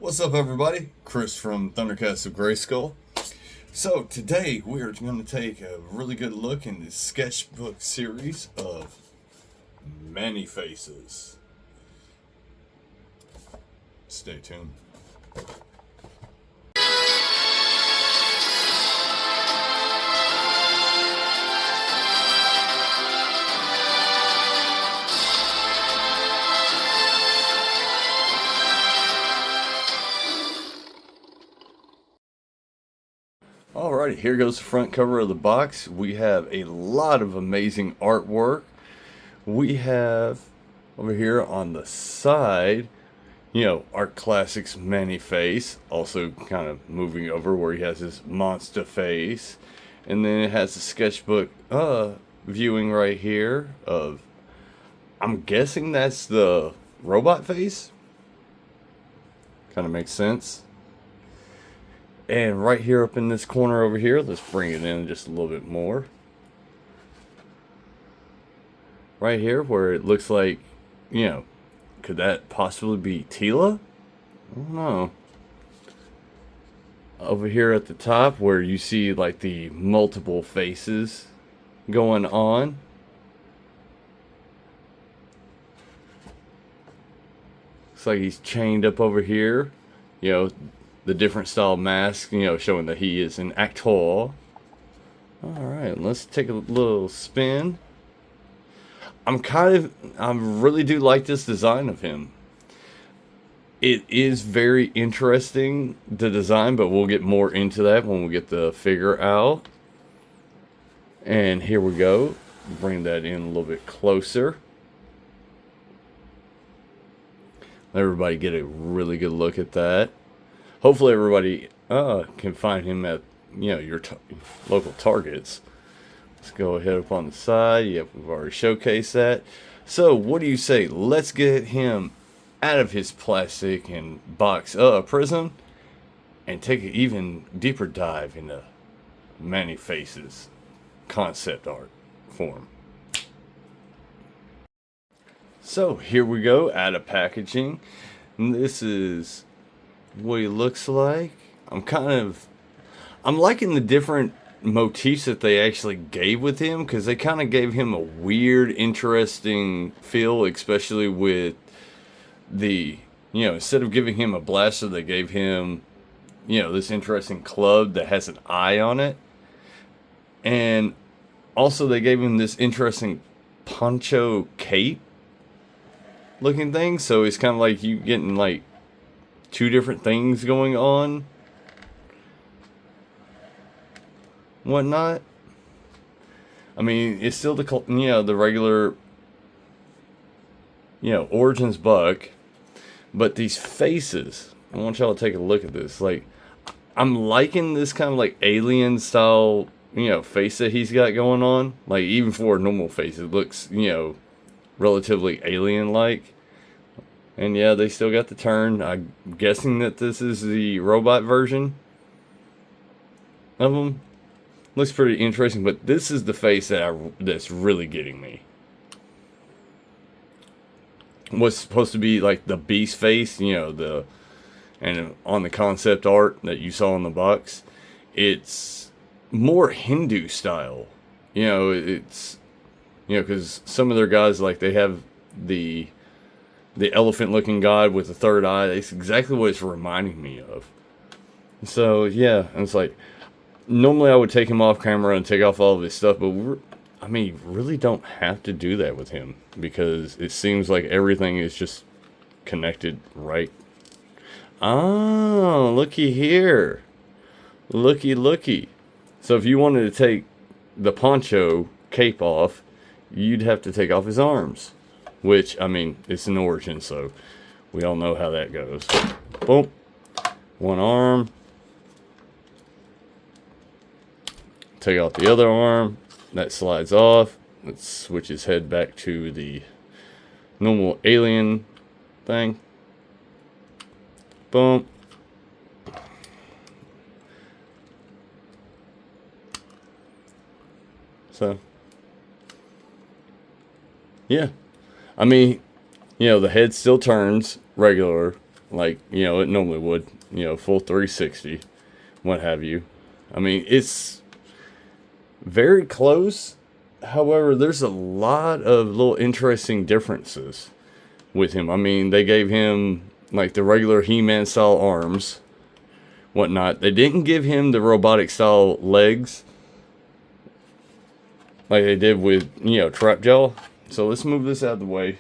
What's up, everybody? Chris from Thundercats of Grayskull. So today we are going to take a really good look in the sketchbook series of Man-E-Faces. Stay tuned. Alrighty, here goes the front cover of the box. We have a lot of amazing artwork. We have over here on the side, Art Classics Man-E-Face, also kind of moving over where he has his monster face. And then it has the sketchbook viewing right here of, I'm guessing that's the robot face. Kind of makes sense. And right here up in this corner over here, let's bring it in just a little bit more. Right here where it looks like, could that possibly be Tila? I don't know. Over here at the top where you see like the multiple faces going on. Looks like he's chained up over here. The different style mask, showing that he is an actor. Alright, let's take a little spin. I really do like this design of him. It is very interesting, the design, but we'll get more into that when we get the figure out. And here we go. Bring that in a little bit closer. Let everybody get a really good look at that. Hopefully everybody can find him at your local Targets. Let's go ahead up on the side. Yep, we've already showcased that. So what do you say? Let's get him out of his plastic and box prison and take an even deeper dive into Man-E-Faces concept art form. So here we go, out of packaging. And this is what he looks like. I'm liking the different motifs that they actually gave with him, because they kind of gave him a weird, interesting feel, especially with the, instead of giving him a blaster, they gave him, this interesting club that has an eye on it. And also they gave him this interesting poncho cape looking thing, so it's kind of like you getting like two different things going on, whatnot. I mean, it's still the regular Origins buck, but these faces, I want y'all to take a look at this. Like, I'm liking this kind of like alien style face that he's got going on. Like, even for a normal face, it looks relatively alien like. And yeah, they still got the turn. I'm guessing that this is the robot version of him. Looks pretty interesting, but this is the face that's really getting me. What's supposed to be like the beast face, and on the concept art that you saw in the box, it's more Hindu style. It's because some of their guys, like, they have the elephant looking god with the third eye. That's exactly what it's reminding me of. So yeah, and it's like, normally I would take him off camera and take off all of his stuff, but you really don't have to do that with him, because it seems like everything is just connected right. Oh, looky here. Looky. So if you wanted to take the poncho cape off, you'd have to take off his arms. Which, it's an Origin, so we all know how that goes. Boom. One arm. Take out the other arm. That slides off. Let's switch his head back to the normal alien thing. Boom. So, yeah. The head still turns regular, like, it normally would, full 360, what have you. I mean, it's very close. However, there's a lot of little interesting differences with him. I mean, they gave him like the regular He-Man style arms, whatnot. They didn't give him the robotic style legs like they did with, Trap Jaw. So let's move this out of the way.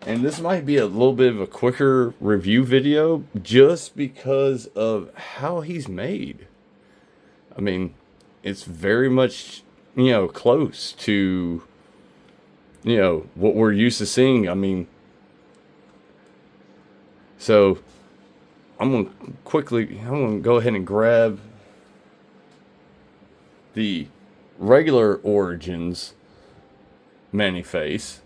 And this might be a little bit of a quicker review video just because of how he's made. I mean, it's very much, close to, what we're used to seeing. I mean, so I'm going to go ahead and grab the regular Origins Man-E-Face.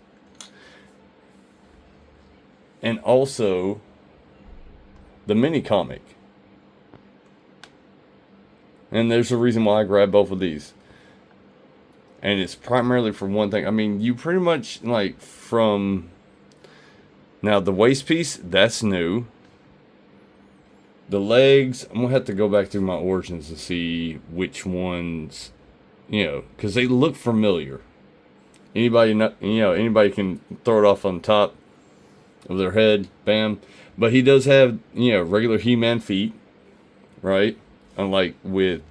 And also the mini comic. And there's a reason why I grabbed both of these. And it's primarily for one thing. I mean, you pretty much, like, from... Now, the waist piece, that's new. The legs, I'm going to have to go back through my Origins to see which ones, because they look familiar. Anybody can throw it off on top of their head, bam. But he does have, regular He-Man feet, right? Unlike with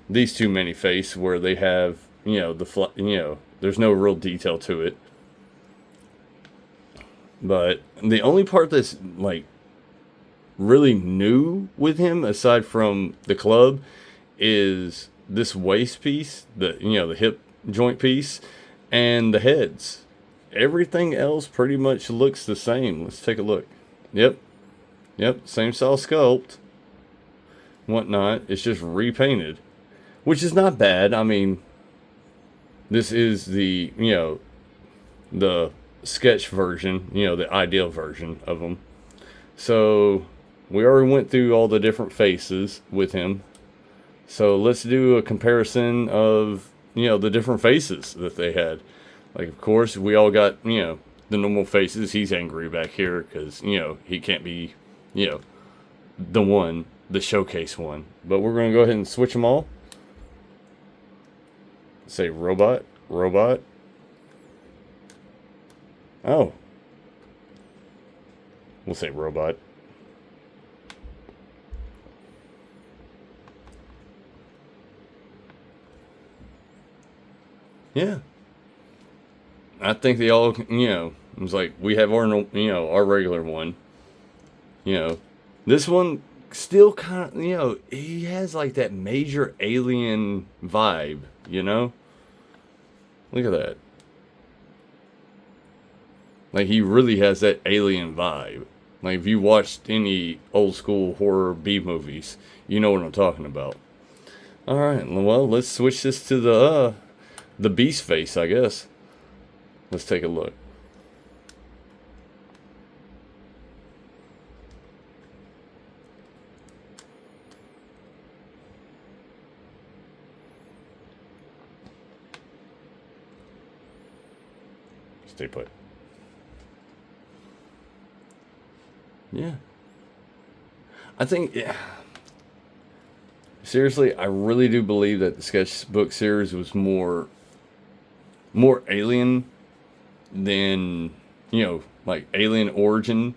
these two Man-E-Face where they have, there's no real detail to it. But the only part that's like really new with him, aside from the club, is this waist piece, the hip joint piece, and the heads. Everything else pretty much looks the same. Let's take a look. Yep, same style sculpt, whatnot. It's just repainted, which is not bad. I mean, this is the the sketch version, the ideal version of them. So we already went through all the different faces with him. So let's do a comparison of the different faces that they had. Like, of course, we all got, the normal faces. He's angry back here because, he can't be, the showcase one. But we're going to go ahead and switch them all. Say robot. Oh. We'll say robot. Yeah. I think they all, it was like, we have our, our regular one. This one still kind of, he has like that major alien vibe, Look at that. Like, he really has that alien vibe. Like, if you watched any old school horror B movies, you know what I'm talking about. Alright, well, let's switch this to the beast face, I guess. Let's take a look. Stay put. Yeah. I think, seriously, I really do believe that the sketchbook series was more alien than, like alien origin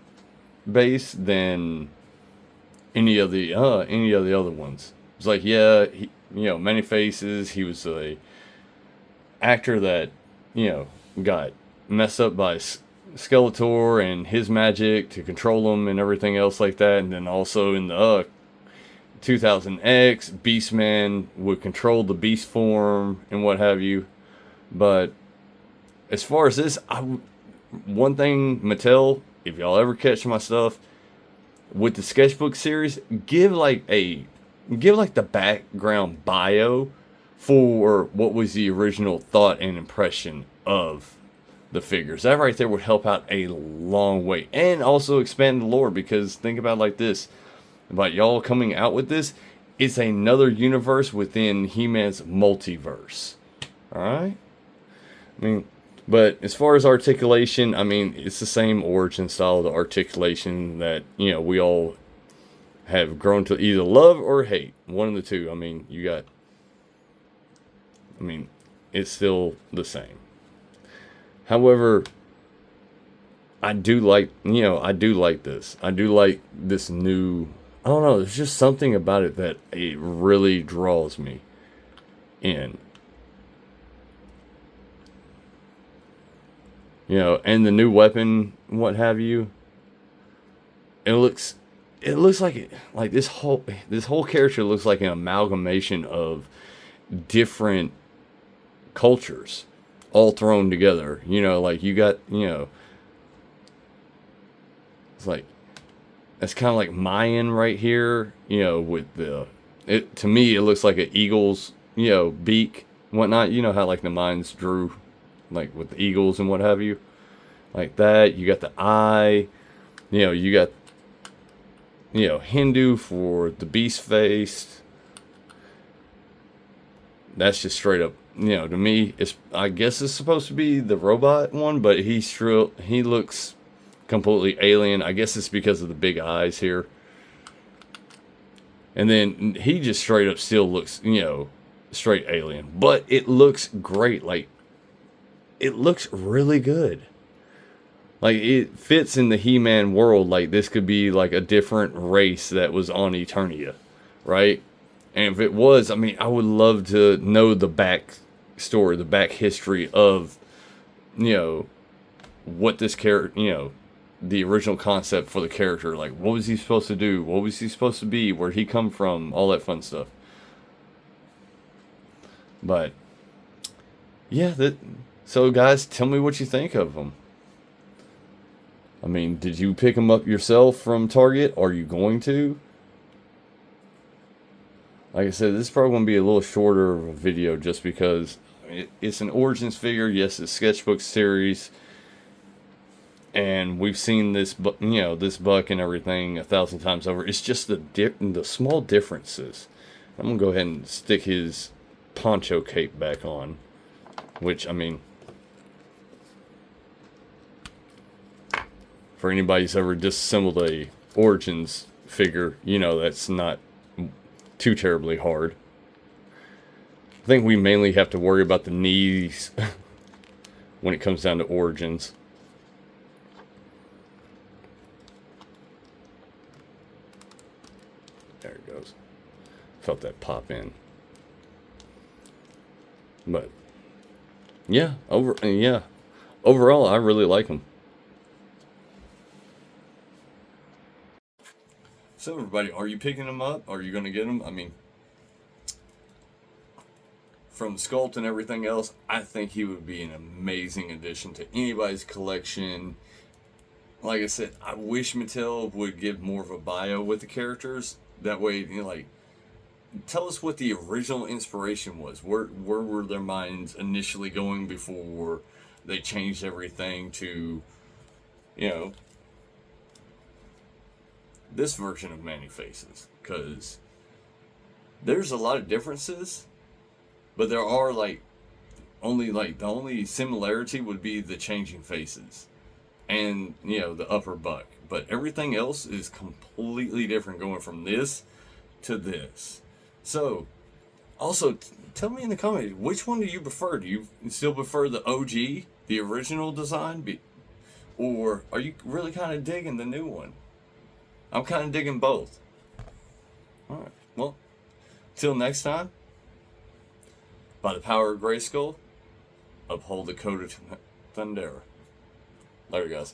based than any of the other ones. It's like, yeah, Man-E-Faces, he was a actor that, got messed up by Skeletor and his magic to control him and everything else like that. And then also in the 2000X, Beastman would control the beast form and what have you. But as far as this, one thing, Mattel, if y'all ever catch my stuff with the sketchbook series, give like the background bio for what was the original thought and impression of the figures. That right there would help out a long way, and also expand the lore, because think about it like this, about y'all coming out with this, it's another universe within He-Man's multiverse. Alright? I mean, But as far as articulation, I mean, it's the same origin style, the articulation that, you know, we all have grown to either love or hate. One of the two. I mean, I mean, it's still the same. However, I do like, you know, I do like this. I do like this new, I don't know, there's just something about it that it really draws me in. You know, and the new weapon, what have you. It looks like it, like this whole character looks like an amalgamation of different cultures all thrown together. You know, like you got, you know, it's like it's kind of like Mayan right here, you know, with it to me it looks like an eagle's, you know, beak, whatnot. You know how like the Mayans drew like with the eagles and what have you. Like that. You got the eye, you know, you got, you know, Hindu for the beast face. That's just straight up, you know, to me, it's, I guess it's supposed to be the robot one, but he looks completely alien. I guess it's because of the big eyes here. And then he just straight up still looks, you know, straight alien. But it looks great. Like, it looks really good. Like, it fits in the He-Man world. Like, this could be like a different race that was on Eternia, right? And if it was, I mean, I would love to know the back story, the back history of, you know, what this character, you know, the original concept for the character. Like, what was he supposed to do? What was he supposed to be? Where'd he come from? All that fun stuff. But, yeah, so guys, tell me what you think of them. I mean, did you pick them up yourself from Target? Are you going to? Like I said, this is probably going to be a little shorter of a video just because it's an Origins figure. Yes, it's Sketchbook series. And we've seen this, you know, this buck and everything 1,000 times over. It's just the small differences. I'm going to go ahead and stick his poncho cape back on. Which, I mean, for anybody who's ever disassembled a Origins figure, you know that's not too terribly hard. I think we mainly have to worry about the knees when it comes down to Origins. There it goes. Felt that pop in. But yeah, overall I really like them. So everybody, are you picking them up? Are you going to get them? I mean, from sculpt and everything else, I think he would be an amazing addition to anybody's collection. Like I said, I wish Mattel would give more of a bio with the characters. That way, you know, like, tell us what the original inspiration was. Where were their minds initially going before they changed everything to, you know, this version of Man-E-Faces? Because there's a lot of differences, but there are like the only similarity would be the changing faces and, you know, the upper buck. But everything else is completely different going from this to this. So, also, tell me in the comments, which one do you prefer? Do you still prefer the OG, the original design? Or are you really kind of digging the new one? I'm kind of digging both. Alright, well, till next time, by the power of Grayskull, uphold the code of Thundera. Later, guys.